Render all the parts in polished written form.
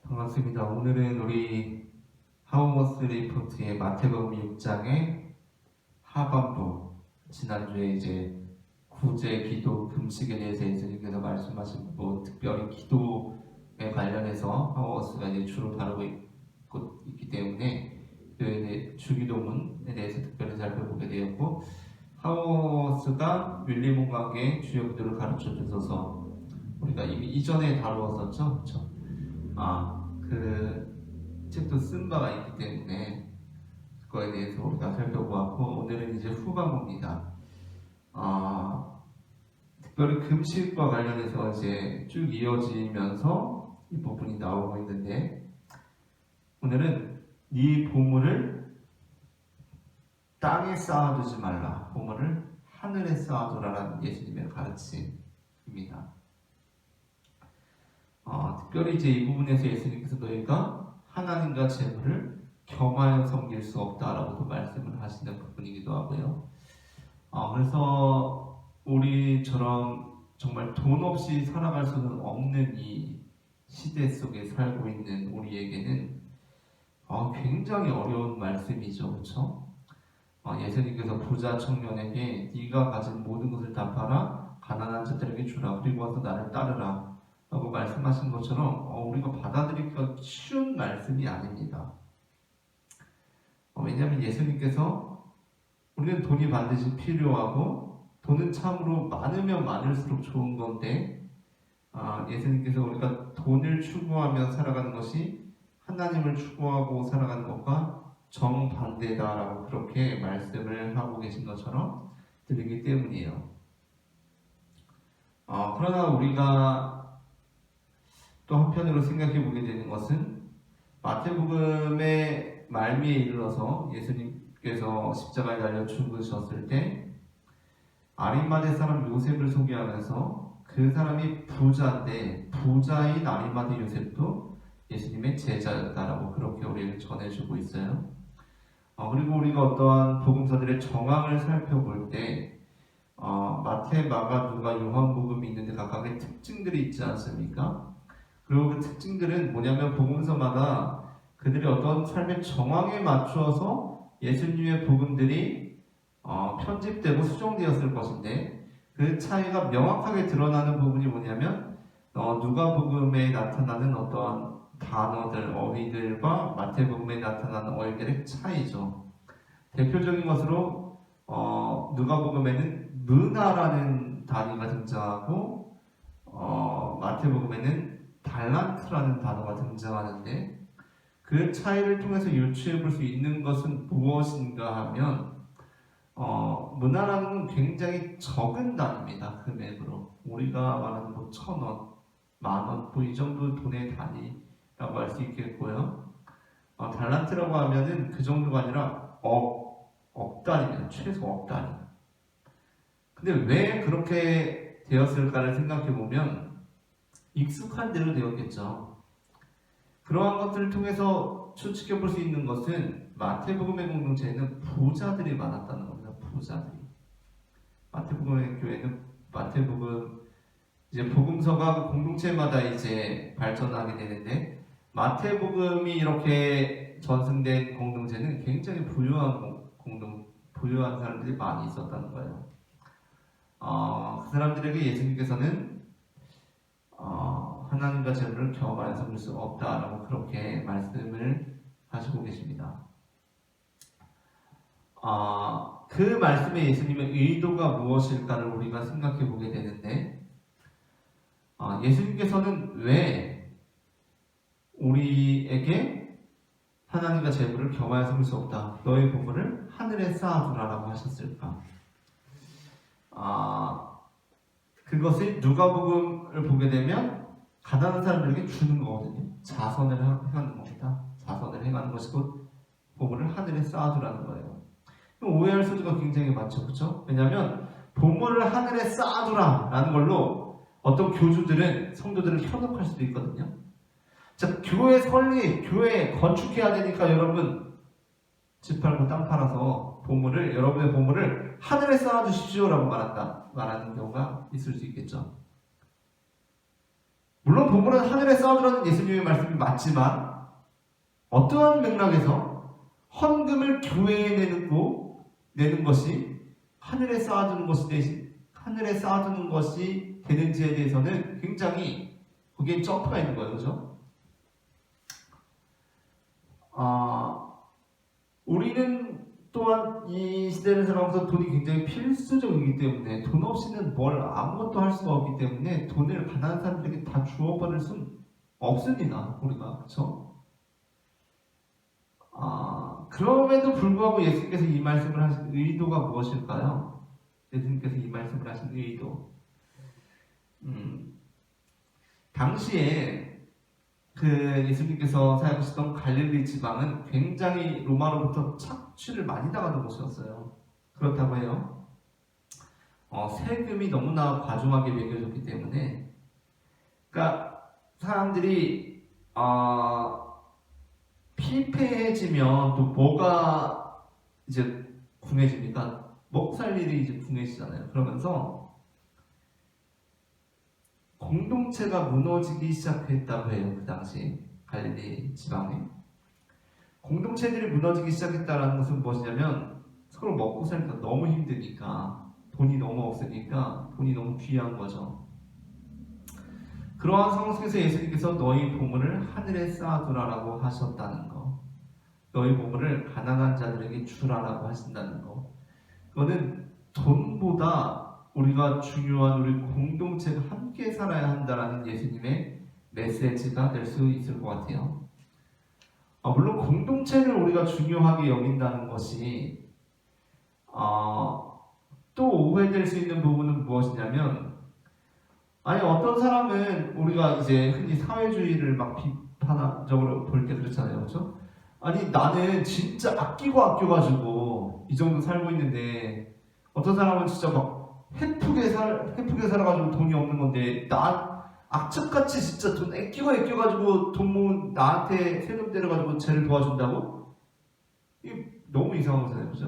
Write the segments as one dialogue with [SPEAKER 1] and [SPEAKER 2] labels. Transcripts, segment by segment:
[SPEAKER 1] 반갑습니다. 오늘은 우리 하우머스 리포트의 마태복음 6장의 하반부, 지난주에 이제 구제, 기도, 금식에 대해서 예수님께서 말씀하신 부분, 특별히 기도에 관련해서 하우머스가 이제 주로 다루고 있기 때문에 그 주기도문에 대해서 특별히 살펴보게 되었고, 하우머스가 윌리엄 관계의 주요 구도를 가르쳐 주셔서 우리가 이미 이전에 다루었었죠, 그렇죠? 그 책도 쓴 바가 있기 때문에 그거에 대해서 우리가 살펴보았고, 오늘은 이제 후반부입니다. 특별히 금식과 관련해서 이제 쭉 이어지면서 이 부분이 나오고 있는데, 오늘은 이 보물을 땅에 쌓아두지 말라, 보물을 하늘에 쌓아두라라는 예수님의 가르침입니다. 특별히 이제 이 부분에서 예수님께서 너희가 하나님과 재물을 겸하여 섬길 수 없다라고도 말씀을 하시는 부분이기도 하고요. 그래서 우리처럼 정말 돈 없이 살아갈 수는 없는 이 시대 속에 살고 있는 우리에게는 굉장히 어려운 말씀이죠, 그렇죠? 예수님께서 부자 청년에게 네가 가진 모든 것을 다 팔아 가난한 자들에게 주라, 그리고 와서 나를 따르라 라고 말씀하신 것처럼 우리가 받아들이기가 쉬운 말씀이 아닙니다. 왜냐하면 예수님께서 우리는 돈이 반드시 필요하고 돈은 참으로 많으면 많을수록 좋은 건데, 예수님께서 우리가 돈을 추구하며 살아가는 것이 하나님을 추구하고 살아가는 것과 정반대다라고 그렇게 말씀을 하고 계신 것처럼 들리기 때문이에요. 그러나 우리가 또 한편으로 생각해 보게 되는 것은, 마태복음의 말미에 이르러서 예수님께서 십자가에 달려 죽으셨을 때 아리마대 사람 요셉을 소개하면서 그 사람이 부자인데 부자인 아리마대 요셉도 예수님의 제자였다라고 그렇게 우리에게 전해주고 있어요. 그리고 우리가 어떠한 복음서들의 정황을 살펴볼 때 마태, 마가, 누가, 요한복음이 있는데 각각의 특징들이 있지 않습니까? 그리고 그 특징들은 뭐냐면 복음서마다 그들의 어떤 삶의 정황에 맞추어서 예수님의 복음들이 편집되고 수정되었을 것인데, 그 차이가 명확하게 드러나는 부분이 뭐냐면 누가복음에 나타나는 어떠한 단어들, 어휘들과 마태복음에 나타나는 어휘들의 차이죠. 대표적인 것으로 누가복음에는 은하라는 단위가 등장하고 마태복음에는 달란트라는 단어가 등장하는데, 그 차이를 통해서 유추해 볼 수 있는 것은 무엇인가 하면 은하라는 건 굉장히 적은 단위입니다. 금액으로 우리가 말하는 1,000원, 10,000원 이 정도 돈의 단위라고 할 수 있겠고요. 달란트라고 하면은 그 정도가 아니라 억 단위입니다. 최소 억 단위. 근데 왜 그렇게 되었을까를 생각해 보면 익숙한 대로 되었겠죠. 그러한 것들을 통해서 추측해 볼 수 있는 것은 마태복음의 공동체에는 부자들이 많았다는 겁니다. 부자들이. 마태복음의 교회는 마태복음 이제 복음서가 공동체마다 이제 발전하게 되는데, 마태복음이 이렇게 전승된 공동체는 굉장히 부유한 사람들이 많이 있었다는 거예요. 그 사람들에게 예수님께서는 하나님과 재물을 겸하여 섬길 수 없다라고 그렇게 말씀을 하시고 계십니다. 그 말씀에 예수님의 의도가 무엇일까를 우리가 생각해 보게 되는데, 예수님께서는 왜 우리에게 하나님과 재물을 겸하여 섬길 수 없다, 너의 보물을 하늘에 쌓아두라라고 하셨을까? 그것을 누가복음을 보게 되면 가난한 사람들에게 주는 거거든요. 자선을 행하는 겁니다. 자선을 행하는 것이 곧 보물을 하늘에 쌓아두라는 거예요. 오해할 소지가 굉장히 많죠, 그렇죠? 왜냐하면 보물을 하늘에 쌓아두라라는 걸로 어떤 교주들은 성도들을 현혹할 수도 있거든요. 자, 교회 설립, 교회 건축해야 되니까 여러분 집 팔고 땅 팔아서 여러분의 보물을 하늘에 쌓아두십시오라고 말하는 경우가 있을 수 있겠죠. 물론 본문은 하늘에 쌓아두라는 예수님의 말씀이 맞지만 어떠한 맥락에서 헌금을 교회에 내는 것이 하늘에 쌓아두는 것이 대신 하늘에 쌓아두는 것이 되는지에 대해서는 굉장히 거기에 점프가 있는 거예요, 그렇죠? 우리는 또한 이 시대를 살아가면서 돈이 굉장히 필수적이기 때문에 돈 없이는 뭘 아무것도 할 수가 없기 때문에 돈을 가난한 사람들에게 다 주어버릴 수는 없습니다, 우리가, 그렇죠? 그럼에도 불구하고 예수님께서 이 말씀을 하신 의도가 무엇일까요? 예수님께서 이 말씀을 하신 의도. 당시에 그 예수님께서 사역하시던 갈릴리 지방은 굉장히 로마로부터 착취를 많이 당하는 곳이었어요. 그렇다고 해요. 세금이 너무나 과중하게 매겨졌기 때문에, 그러니까 사람들이 피폐해지면 또 뭐가 이제 궁해집니까? 먹고 살 일이 이제 궁해지잖아요. 그러면서 공동체가 무너지기 시작했다고 해요. 그 당시 갈릴리 지방에 공동체들이 무너지기 시작했다는 것은 무엇이냐면 서로 먹고 살기가 너무 힘드니까, 돈이 너무 없으니까 돈이 너무 귀한 거죠. 그러한 상황 속에서 예수님께서 너희 보물을 하늘에 쌓아두라라고 하셨다는 거, 너희 보물을 가난한 자들에게 주라라고 하신다는 거, 그거는 돈보다 우리가 중요한 우리 공동체가 함께 살아야 한다라는 예수님의 메시지가 될 수 있을 것 같아요. 물론 공동체를 우리가 중요하게 여긴다는 것이 또 오해될 수 있는 부분은 무엇이냐면, 아니 어떤 사람은 우리가 이제 흔히 사회주의를 막 비판적으로 볼 때 그렇잖아요, 그렇죠? 아니 나는 진짜 아껴가지고 이 정도 살고 있는데 어떤 사람은 진짜 막 헤프게 살아가지고 돈이 없는 건데 나 악착같이 진짜 돈 아껴가지고 돈 모은 나한테 세금 때려가지고 쟤를 도와준다고? 이게 너무 이상한 거잖아요, 그죠?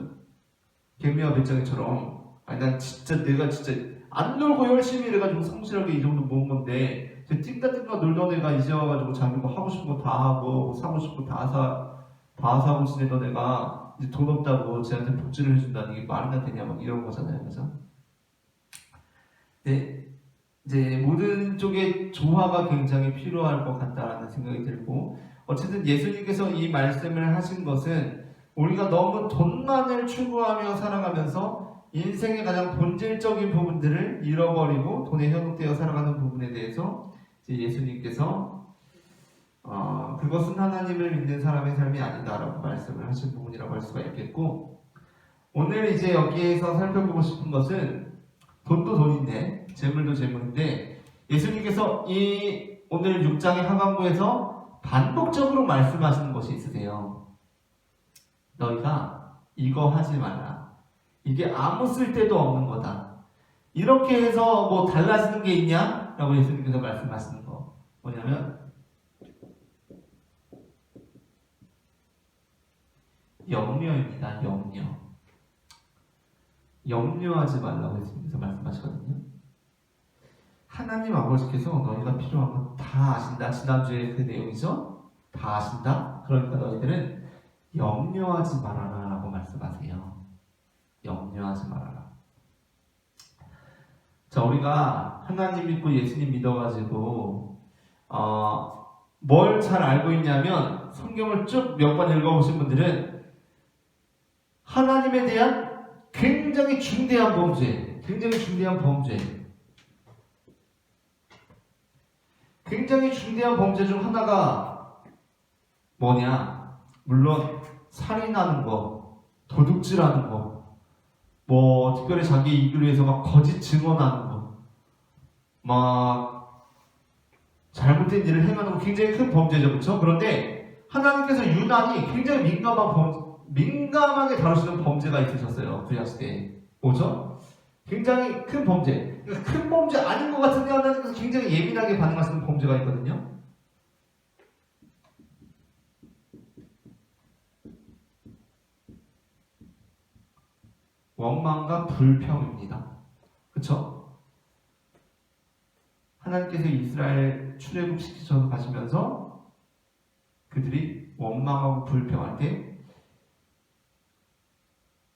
[SPEAKER 1] 개미와 배짱이처럼, 아니 난 진짜 내가 진짜 안 놀고 열심히 일해가지고 성실하게 이 정도 모은 건데 저 띵가띵가 놀던 애가 이제 와가지고 자기 뭐 하고 싶은 거 다 하고 뭐 사고 싶은 거 다 사고 지내던 애가 이제 돈 없다고 쟤한테 복지를 해준다는 게 말이나 되냐 막 이런 거잖아요, 그죠? 네, 이제 모든 쪽에 조화가 굉장히 필요할 것 같다라는 생각이 들고, 어쨌든 예수님께서 이 말씀을 하신 것은 우리가 너무 돈만을 추구하며 살아가면서 인생의 가장 본질적인 부분들을 잃어버리고 돈에 현혹되어 살아가는 부분에 대해서 이제 예수님께서 그것은 하나님을 믿는 사람의 삶이 아니다라고 말씀을 하신 부분이라고 할 수가 있겠고, 오늘 이제 여기에서 살펴보고 싶은 것은 돈도 돈인데 재물도 재물인데, 예수님께서 이 오늘 6장의 하반부에서 반복적으로 말씀하시는 것이 있으세요. 너희가 이거 하지 말라. 이게 아무 쓸데도 없는 거다. 이렇게 해서 뭐 달라지는 게 있냐? 라고 예수님께서 말씀하시는 거 뭐냐면 염려입니다. 염려하지 말라고 예수님께서 말씀하시거든요. 하나님 아버지께서 너희가 필요한 건 다 아신다. 지난주에 그 내용이죠? 다 아신다? 그러니까 너희들은 염려하지 말아라 라고 말씀하세요. 염려하지 말아라. 자, 우리가 하나님 믿고 예수님 믿어가지고 뭘 잘 알고 있냐면, 성경을 쭉 몇 번 읽어보신 분들은 하나님에 대한 굉장히 중대한 범죄 중 하나가 뭐냐? 물론 살인하는 거, 도둑질하는 거, 뭐 특별히 자기 이익을 위해서 막 거짓 증언하는 거, 막 잘못된 일을 행하는 거 굉장히 큰 범죄죠, 그렇죠? 그런데 하나님께서 유난히 굉장히 민감하게 다루시는 범죄가 있으셨어요. 구약시대에. 뭐죠? 굉장히 큰 범죄. 그러니까 큰 범죄 아닌 것 같은데 하나님께서 굉장히 예민하게 반응하시는 범죄가 있거든요. 원망과 불평입니다. 그쵸? 하나님께 하나님께서 이스라엘 출애굽시키셔서 가시면서 그들이 원망하고 불평할 때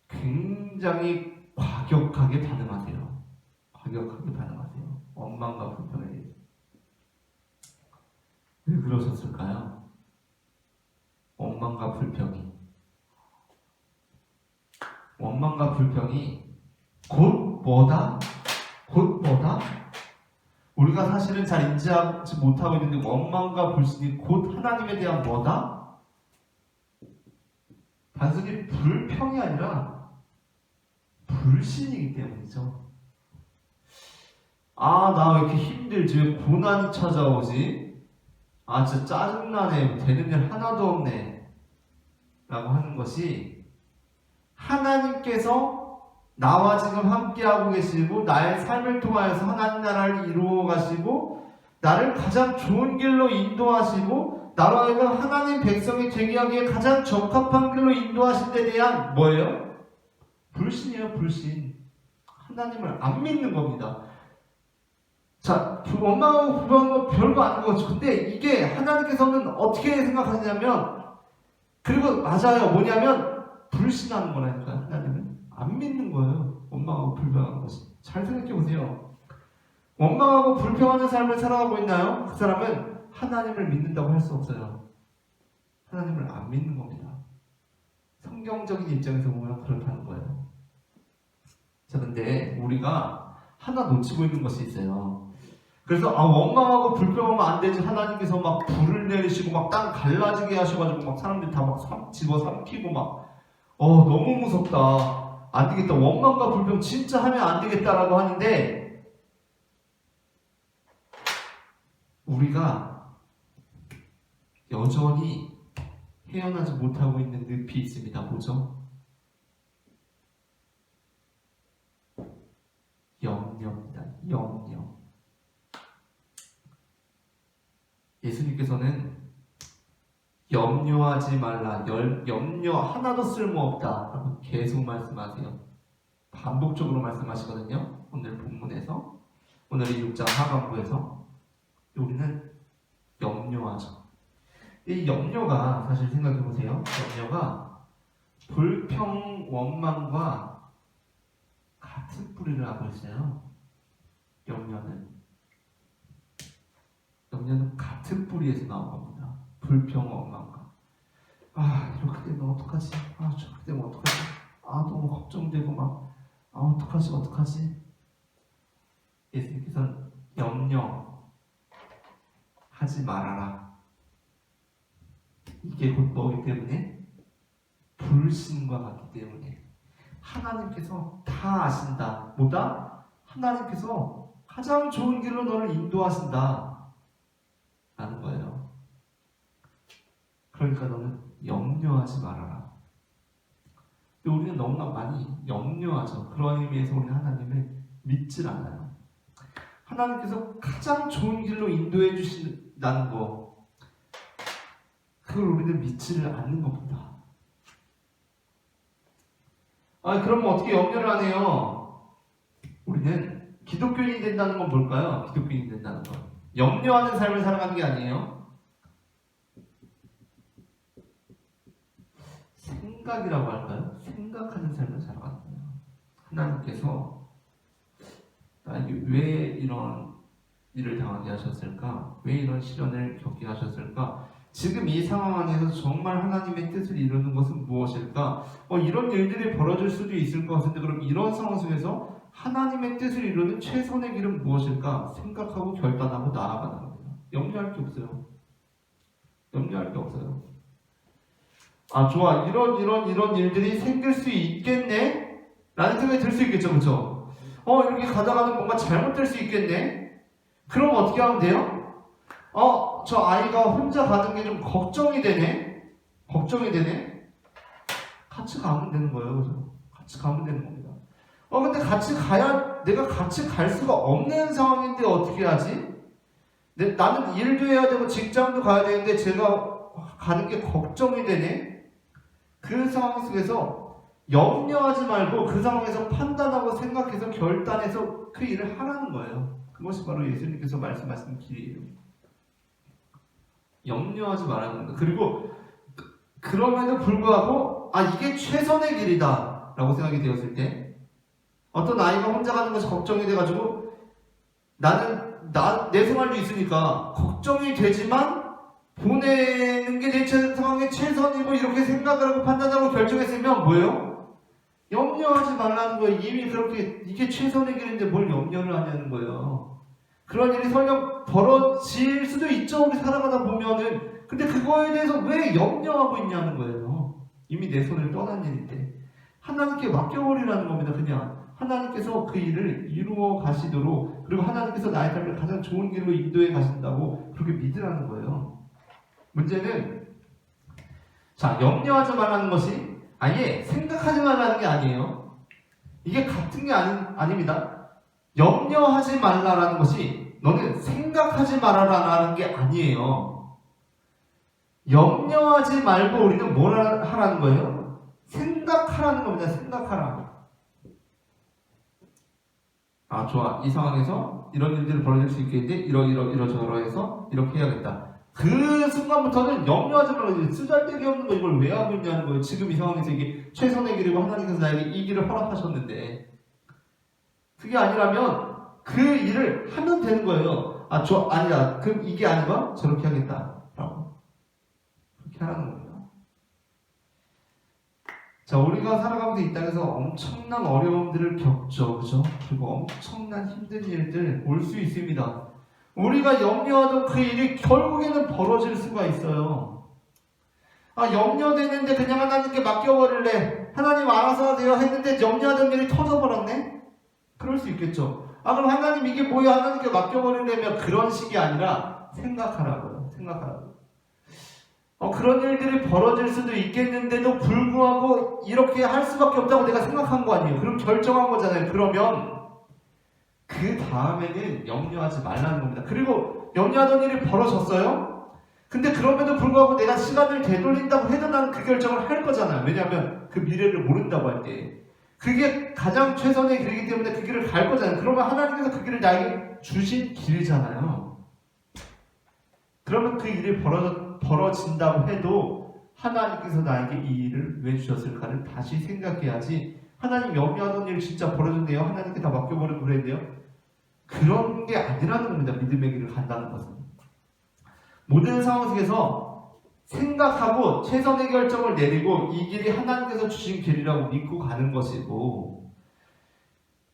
[SPEAKER 1] 굉장히 과격하게 반응하세요. 과격하게 반응하세요. 원망과 불평에 대해서. 왜 그러셨을까요? 원망과 불평이 곧 뭐다? 우리가 사실은 잘 인지하지 못하고 있는데 원망과 불신이 곧 하나님에 대한 뭐다? 단순히 불평이 아니라 불신이기 때문이죠. 나 왜 이렇게 힘들지? 왜 고난이 찾아오지? 진짜 짜증나네. 되는 일 하나도 없네. 라고 하는 것이 하나님께서 나와 지금 함께하고 계시고 나의 삶을 통하여서 하나님 나라를 이루어 가시고 나를 가장 좋은 길로 인도하시고 나로 하여금 하나님 백성이 되게 하기에 가장 적합한 길로 인도하신 데 대한 뭐예요? 불신이에요. 불신. 하나님을 안 믿는 겁니다. 자, 원망하고 불평하는 거 별거 아닌 거죠. 근데 이게 하나님께서는 어떻게 생각하시냐면, 그리고 맞아요. 뭐냐면 불신하는 거라니까요. 하나님은 안 믿는 거예요. 원망하고 불평하는 것이. 잘 생각해 보세요. 원망하고 불평하는 삶을 살아가고 있나요? 그 사람은 하나님을 믿는다고 할 수 없어요. 하나님을 안 믿는 겁니다. 성경적인 입장에서 보면 그렇다는 거예요. 자, 근데 우리가 하나 놓치고 있는 것이 있어요. 그래서 원망하고 불평하면 안 되지. 하나님께서 막 불을 내리시고 막 땅 갈라지게 하셔가지고 막 사람들이 다 막 집어 삼키고 막 너무 무섭다. 안 되겠다. 원망과 불평 진짜 하면 안 되겠다라고 하는데 우리가 여전히 헤어나지 못하고 있는 늪이 있습니다. 뭐죠? 염려입니다. 염려. 예수님께서는 염려하지 말라, 염려 하나도 쓸모없다 라고 계속 말씀하세요. 반복적으로 말씀하시거든요. 오늘 본문에서, 오늘 이 6장 하반부에서 우리는 염려하죠. 이 염려가 사실 생각해보세요. 염려가 불평, 원망과 같은 뿌리를 하고 있어요. 염려는 같은 뿌리에서 나온 겁니다. 불평, 원망과. 이렇게 되면 어떡하지? 저렇게 되면 어떡하지? 너무 걱정되고 막, 어떡하지? 예수님께서는 염려하지 말아라. 이게 곧 뭐기 때문에? 불신과 같기 때문에. 하나님께서 다 아신다. 뭐다? 하나님께서 가장 좋은 길로 너를 인도하신다. 라는 거예요. 그러니까 너는 염려하지 말아라. 근데 우리는 너무나 많이 염려하죠. 그런 의미에서 우리는 하나님을 믿질 않아요. 하나님께서 가장 좋은 길로 인도해 주신다는 거, 그걸 우리는 믿지를 않는 겁니다. 그러면 어떻게 염려를 하네요? 우리는 기독교인이 된다는 건 뭘까요? 기독교인이 된다는 건 염려하는 삶을 살아가는 게 아니에요. 생각이라고 할까요? 생각하는 삶을 살아가는 거예요. 하나님께서 나에게 왜 이런 일을 당하게 하셨을까? 왜 이런 시련을 겪게 하셨을까? 지금 이 상황 안에서 정말 하나님의 뜻을 이루는 것은 무엇일까? 이런 일들이 벌어질 수도 있을 것 같은데 그럼 이런 상황 속에서 하나님의 뜻을 이루는 최선의 길은 무엇일까? 생각하고 결단하고 나아가는 겁니다. 염려할 게 없어요. 염려할 게 없어요. 좋아. 이런 일들이 생길 수 있겠네? 라는 생각이 들 수 있겠죠. 그렇죠? 이렇게 가다가는 뭔가 잘못될 수 있겠네? 그럼 어떻게 하면 돼요? 저 아이가 혼자 가는 게 좀 걱정이 되네? 같이 가면 되는 거예요. 그죠? 같이 가면 되는 겁니다. 근데 내가 같이 갈 수가 없는 상황인데 어떻게 하지? 나는 일도 해야 되고 직장도 가야 되는데 제가 가는 게 걱정이 되네? 그 상황 속에서 염려하지 말고 그 상황에서 판단하고 생각해서 결단해서 그 일을 하라는 거예요. 그것이 바로 예수님께서 말씀하신 길이에요. 염려하지 말라는 겁니다. 그리고 그럼에도 불구하고 이게 최선의 길이다 라고 생각이 되었을 때, 어떤 아이가 혼자 가는 것이 걱정이 돼가지고 내 생활도 있으니까 걱정이 되지만 보내는 게 내 상황의 최선이고 이렇게 생각을 하고 판단하고 결정했으면 뭐예요? 염려하지 말라는 거예요. 이미 그렇게 이게 최선의 길인데 뭘 염려를 하냐는 거예요. 그런 일이 설령 벌어질 수도 있죠. 우리 살아가다 보면은. 근데 그거에 대해서 왜 염려하고 있냐는 거예요. 이미 내 손을 떠난 일인데 하나님께 맡겨버리라는 겁니다. 그냥 하나님께서 그 일을 이루어 가시도록, 그리고 하나님께서 나의 삶을 가장 좋은 길로 인도해 가신다고 그렇게 믿으라는 거예요. 문제는 염려하지 말라는 것이 아예 생각하지 말라는 게 아니에요. 이게 같은 게 아닙니다. 염려하지 말라라는 것이 너는 생각하지 말아라라는 게 아니에요. 염려하지 말고 우리는 뭘 하라는 거예요? 생각하라는 겁니다. 생각하라. 좋아. 이 상황에서 이런 일들이 벌어질 수 있겠는데 이러저러해서 이렇게 해야겠다. 그 순간부터는 염려하지 말고 쓰잘데기 없는 거 이걸 왜 하고 있냐는 거예요. 지금 이 상황에서 이게 최선의 길이고 하나님께서 나에게 이 길을 허락하셨는데, 그게 아니라면 그 일을 하면 되는 거예요. 아니야. 그럼 이게 아니면 저렇게 하겠다 라고 그렇게 하라는 겁니다. 우리가 살아가면서 이 땅에서 엄청난 어려움들을 겪죠. 그죠? 그리고 엄청난 힘든 일들 올 수 있습니다. 우리가 염려하던 그 일이 결국에는 벌어질 수가 있어요. 염려되는데 그냥 하나님께 맡겨버릴래. 하나님 알아서 하세요 했는데 염려하던 일이 터져버렸네? 그럴 수 있겠죠. 그럼 하나님 이게 뭐야? 하나님께 맡겨버리려면 그런 식이 아니라 생각하라고요. 생각하라고. 그런 일들이 벌어질 수도 있겠는데도 불구하고 이렇게 할 수밖에 없다고 내가 생각한 거 아니에요. 그럼 결정한 거잖아요. 그러면 그 다음에는 염려하지 말라는 겁니다. 그리고 염려하던 일이 벌어졌어요? 근데 그럼에도 불구하고 내가 시간을 되돌린다고 해도 나는 그 결정을 할 거잖아요. 왜냐하면 그 미래를 모른다고 할 때 그게 가장 최선의 길이기 때문에 그 길을 갈 거잖아요. 그러면 하나님께서 그 길을 나에게 주신 길이잖아요. 그러면 그 일이 벌어진다고 해도 하나님께서 나에게 이 일을 왜 주셨을까를 다시 생각해야지, 하나님 염려하던 일 진짜 벌어졌네요, 하나님께 다 맡겨버리고 그랬네요, 그런 게 아니라는 겁니다. 믿음의 길을 간다는 것은 모든 상황 속에서 생각하고 최선의 결정을 내리고 이 길이 하나님께서 주신 길이라고 믿고 가는 것이고,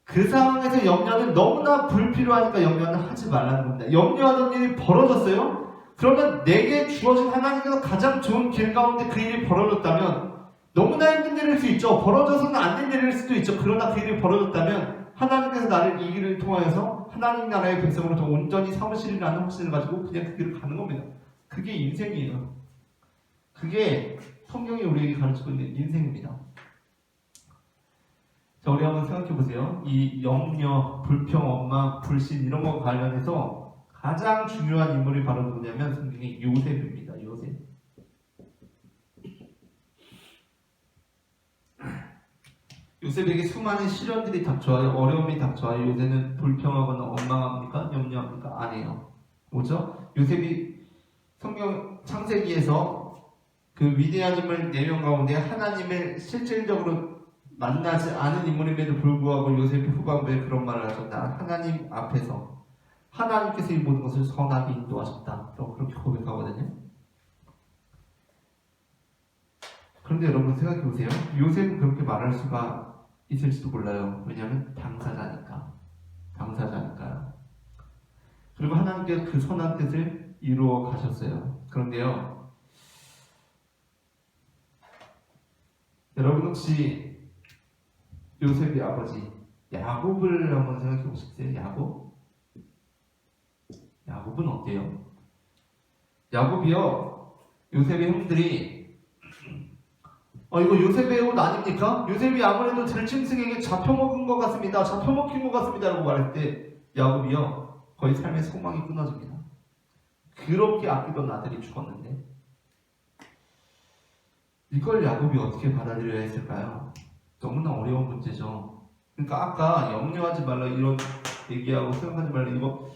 [SPEAKER 1] 그 상황에서 염려는 너무나 불필요하니까 염려는 하지 말라는 겁니다. 염려하던 일이 벌어졌어요? 그러면 내게 주어진 하나님께서 가장 좋은 길 가운데 그 일이 벌어졌다면 너무나 힘든 일일 수 있죠. 벌어져서는 안 된 일일 수도 있죠. 그러나 그 일이 벌어졌다면 하나님께서 나를 이 길을 통하여서 하나님 나라의 백성으로 더 온전히 삼으시리라는 확신을 가지고 그냥 그 길을 가는 겁니다. 그게 인생이에요. 그게 성경이 우리에게 가르치고 있는 인생입니다. 우리 한번 생각해 보세요. 이 염려, 불평, 원망, 불신 이런 거 관련해서 가장 중요한 인물이 바로 누구냐면 성경의 요셉입니다. 요셉. 요셉에게 수많은 시련들이 닥쳐와요. 어려움이 닥쳐와요. 요셉은 불평하거나 원망합니까? 염려합니까? 안 해요. 뭐죠? 요셉이 성경 창세기에서 그 위대한 인물 4명 가운데 하나님을 실질적으로 만나지 않은 인물임에도 불구하고 요셉이 후반부에 그런 말을 하죠. 나 하나님 앞에서 하나님께서 이 모든 것을 선하게 인도하셨다. 그렇게 고백하거든요. 그런데 여러분 생각해 보세요. 요셉은 그렇게 말할 수가 있을지도 몰라요. 왜냐하면 당사자니까요. 그리고 하나님께서 그 선한 뜻을 이루어 가셨어요. 그런데요, 여러분 혹시 요셉의 아버지 야곱을 한번 생각해 보셨어요? 야곱은 어때요? 야곱이요, 요셉의 형들이 이거 요셉의 옷 아닙니까? 요셉이 아무래도 들짐승에게 잡혀먹은 것 같습니다. 잡혀먹힌 것 같습니다 라고 말할 때 야곱이요, 거의 삶의 소망이 끊어집니다. 그렇게 아끼던 아들이 죽었는데 이걸 야곱이 어떻게 받아들여야 했을까요? 너무나 어려운 문제죠. 그러니까 아까 염려하지 말라 이런 얘기하고 생각하지 말래. 이거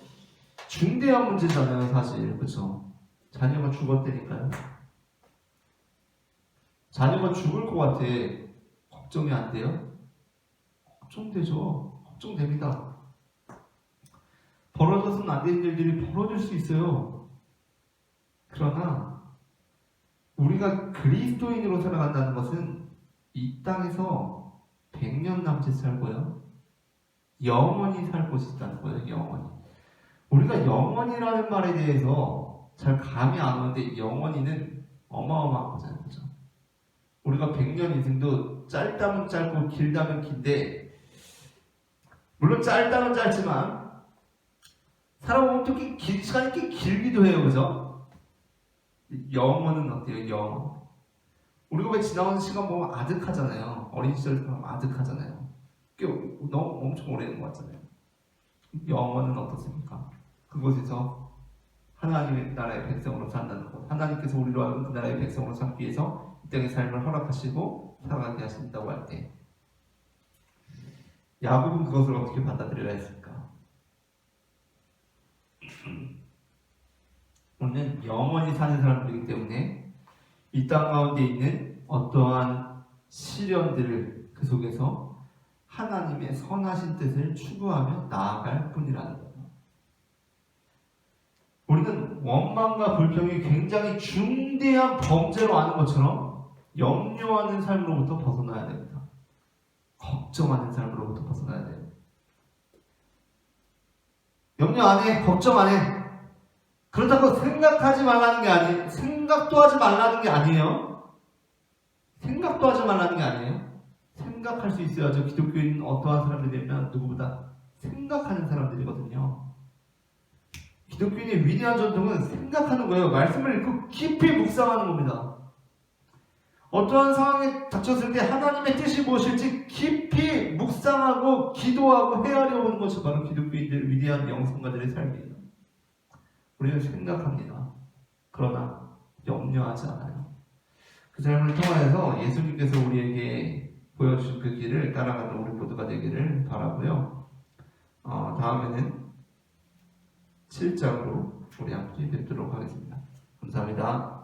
[SPEAKER 1] 중대한 문제잖아요, 사실. 그렇죠? 자녀가 죽었다니까요. 자녀가 죽을 것 같아. 걱정이 안 돼요? 걱정되죠. 걱정됩니다. 벌어져서는 안 되는 일들이 벌어질 수 있어요. 그러나 우리가 그리스도인으로 살아간다는 것은 이 땅에서 100년 남짓 살고요. 영원히 살 곳이 있다는 거예요. 영원히. 우리가 영원이라는 말에 대해서 잘 감이 안 오는데 영원히는 어마어마한 거잖아요. 그죠? 우리가 100년 인생도 짧다면 짧고 길다면 긴데 물론 짧다면 짧지만 살아보면 또 시간이 꽤 길기도 해요. 그죠? 영원은 어때요? 영원. 우리가 왜 지나가는 시간 보면 아득하잖아요. 어린 시절 보면 아득하잖아요. 꽤 너무 엄청 오래된 것 같잖아요. 영원은 어떻습니까? 그곳에서 하나님의 나라의 백성으로 산다는 것. 하나님께서 우리로 하여금 그 나라의 백성으로 삼기 위해서 이 땅의 삶을 허락하시고 살아가게 하신다고 할 때 야곱은 그것을 어떻게 받아들여야 했을까? 우리는 영원히 사는 사람들이기 때문에 이 땅 가운데 있는 어떠한 시련들을 그 속에서 하나님의 선하신 뜻을 추구하며 나아갈 뿐이라는 거예요. 우리는 원망과 불평이 굉장히 중대한 범죄로 아는 것처럼 염려하는 삶으로부터 벗어나야 됩니다. 걱정하는 삶으로부터 벗어나야 돼요. 염려 안 해, 걱정 안 해. 그렇다고 생각하지 말라는 게 아니에요. 생각도 하지 말라는 게 아니에요. 생각도 하지 말라는 게 아니에요. 생각할 수 있어야죠. 기독교인은 어떠한 사람들이 되면 누구보다 생각하는 사람들이거든요. 기독교인의 위대한 전통은 생각하는 거예요. 말씀을 읽고 깊이 묵상하는 겁니다. 어떠한 상황에 닥쳤을 때 하나님의 뜻이 무엇일지 깊이 묵상하고 기도하고 헤아려 보는 것이 바로 기독교인들의 위대한 영성가들의 삶이에요. 우리는 생각합니다. 그러나 염려하지 않아요. 그 삶을 통하여서 예수님께서 우리에게 보여주신 그 길을 따라가는 우리 모두가 되기를 바라고요. 다음에는 7장으로 우리 함께 뵙도록 하겠습니다. 감사합니다.